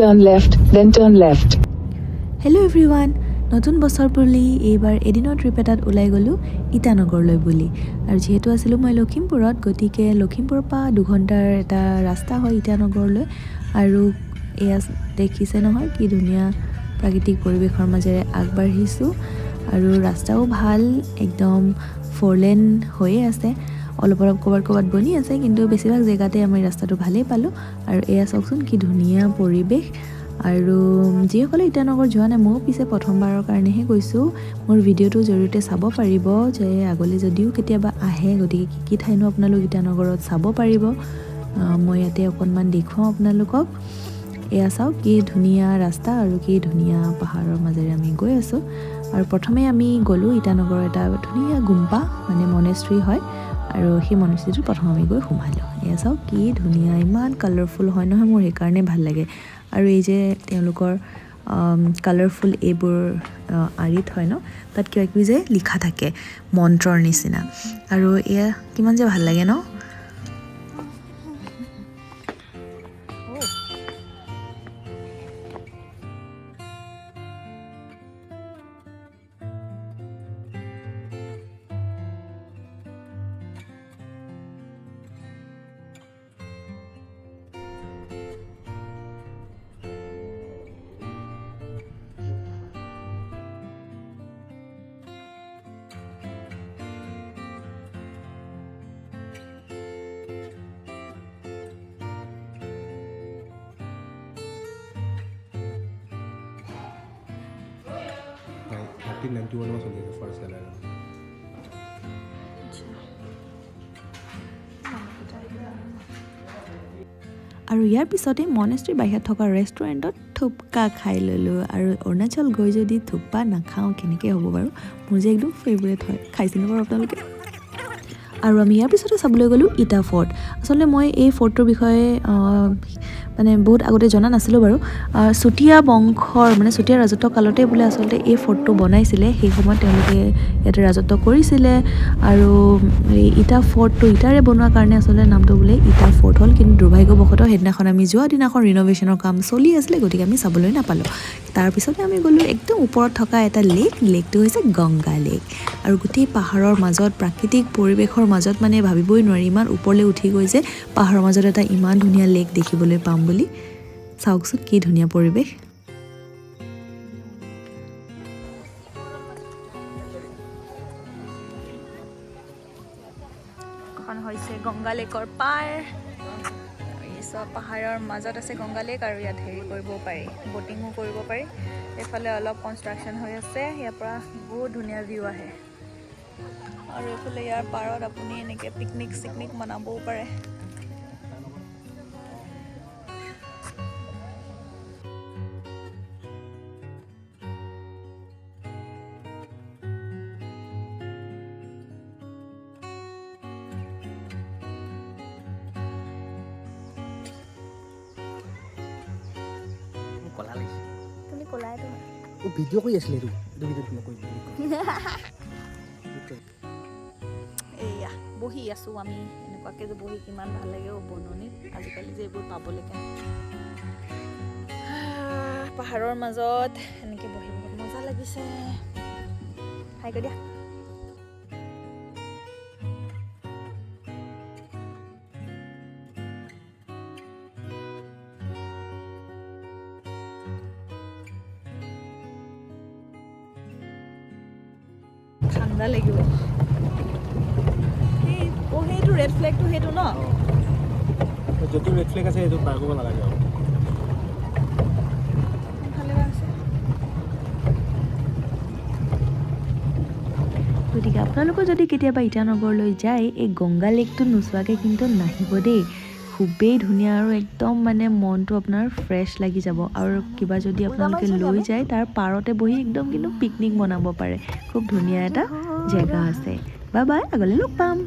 turn left, then turn left. Hello everyone, নতুন বছৰ বুলি এইবাৰ এদিনৰ ট্ৰিপ এটাত ওলাই গ'লো ইটানগৰলৈ বুলি আৰু যেহেতু আছিলোঁ মই লখিমপুৰত গতিকে লখিমপুৰৰ পৰা 2 ঘণ্টাৰ এটা ৰাস্তা হয় ইটানগৰলৈ আৰু এয়া দেখিছে নহয় কি ধুনীয়া প্ৰাকৃতিক পৰিৱেশৰ মাজেৰে আগবাঢ়িছোঁ আৰু ৰাস্তাও ভাল একদম 4 লেন হৈয়ে আছে অলপ ক'ৰবাত বনি আছে কিন্তু বেছিভাগ জেগাতে আমি ৰাস্তাটো ভালেই পালোঁ আৰু এয়া চাওকচোন কি ধুনীয়া পৰিৱেশ আৰু যিসকলে ইটানগৰ যোৱা নাই ময়ো পিছে প্ৰথমবাৰৰ কাৰণেহে গৈছোঁ মোৰ ভিডিঅ'টোৰ জৰিয়তে চাব পাৰিব যে আগলৈ যদিও কেতিয়াবা আহে গতিকে কি ঠাইনো আপোনালোক ইটানগৰত চাব পাৰিব মই ইয়াতে অকণমান দেখুৱাওঁ আপোনালোকক এয়া চাওক কি ধুনীয়া ৰাস্তা আৰু কি ধুনীয়া পাহাৰৰ মাজেৰে আমি গৈ আছোঁ আৰু প্ৰথমে আমি গ'লোঁ ইটানগৰৰ এটা ধুনীয়া গুম্পা মানে মনেষ্ট্ৰী হয় আৰু সেই মনেষ্ট্ৰীটোত প্ৰথম আমি গৈ সোমালোঁ এয়া চাওক কি ধুনীয়া ইমান কালাৰফুল হয় নহয় মোৰ সেইকাৰণে ভাল লাগে আৰু এই যে তেওঁলোকৰ কালাৰফুল এইবোৰ আৰিত হয় ন তাত কিবা কিবি যে লিখা থাকে মন্ত্ৰৰ নিচিনা আৰু এয়া কিমান যে ভাল লাগে ন আৰু ইয়াৰ পিছতে মনেষ্ট্ৰীৰ বাহিৰত থকা ৰেষ্টুৰেণ্টত থুপকা খাই ল'লোঁ আৰু অৰুণাচল গৈ যদি থুপকা নাখাওঁ কেনেকৈ হ'ব বাৰু মোৰ যে একদম ফেভৰেট হয় খাইছেনে বাৰু আপোনালোকে আৰু আমি ইয়াৰ পিছতে চাবলৈ গ'লোঁ ইটা ফৰ্ট আচলতে মই এই ফৰ্টটোৰ বিষয়ে মানে বহুত আগতে জনা নাছিলোঁ বাৰু চুতীয়া বংশৰ মানে চুতীয়া ৰাজত্ব কালতে বোলে আচলতে এই ফৰ্টটো বনাইছিলে সেই সময়ত তেওঁলোকে ইয়াতে ৰাজত্ব কৰিছিলে আৰু এই ইটা ফৰ্টটো ইটাৰে বনোৱাৰ কাৰণে আচলতে নামটো বোলে ইটা ফৰ্ট হ'ল কিন্তু দুৰ্ভাগ্যবশতঃ সেইদিনাখন আমি যোৱা দিনাখন ৰিন'ভেশ্যনৰ কাম চলি আছিলে গতিকে আমি চাবলৈ নাপালোঁ তাৰপিছতে আমি গ'লোঁ একদম ওপৰত থকা এটা লেকটো হৈছে গংগা লেক আৰু গোটেই পাহাৰৰ মাজত প্ৰাকৃতিক পৰিৱেশৰ মাজত মানে ভাবিবই নোৱাৰি ইমান ওপৰলৈ উঠি গৈ যে পাহাৰৰ মাজত এটা ইমান ধুনীয়া লেক দেখিবলৈ পাম বুলি চাওকচোন কি ধুনীয়া পৰিৱেশ এখন হৈছে গংগা লেকৰ পাৰ চব পাহাৰৰ মাজত আছে গংগা লেক আৰু ইয়াত হেৰি কৰিব পাৰি ব'টিঙো কৰিব পাৰি এইফালে অলপ কনষ্ট্ৰাকশ্যন হৈ আছে ইয়াৰ পৰা বহুত ধুনীয়া ভিউ আহে আৰু এইফালে ইয়াৰ পাৰত আপুনি এনেকৈ পিকনিক মনাবও পাৰে তুমি কলাই তো ভিডিঅ' কৰি আছিলে এয়া বহি আছোঁ আমি এনেকুৱাকৈ যে বহি কিমান ভাল লাগে বননিত আজিকালি যে এইবোৰ পাবলৈকে পাহাৰৰ মাজত এনেকৈ বহি বহুত মজা লাগিছে হাই কৰি দিয়া ঠাণ্ডা লাগিব সেইটো ৰেড ফ্লেগটো সেইটো ন য'ত ৰেড ফ্লেগ আছে সেইটো পাৰ কৰিব নালাগে আৰু গতিকে আপোনালোকৰ যদি কেতিয়াবা ইটানগৰলৈ যায় এই গংগা লেকটো নোচোৱাকৈ কিন্তু নাহিব দেই খুবেই ধুনীয়া আৰু একদম মানে মনটো আপোনাৰ ফ্ৰেছ লাগি যাব আৰু কিবা যদি আপোনালোকে লৈ যায় তাৰ পাৰতে বহি একদম কিন্তু পিকনিক বনাব পাৰে খুব ধুনীয়া এটা জেগা আছে বাই আগলৈ লগ পাম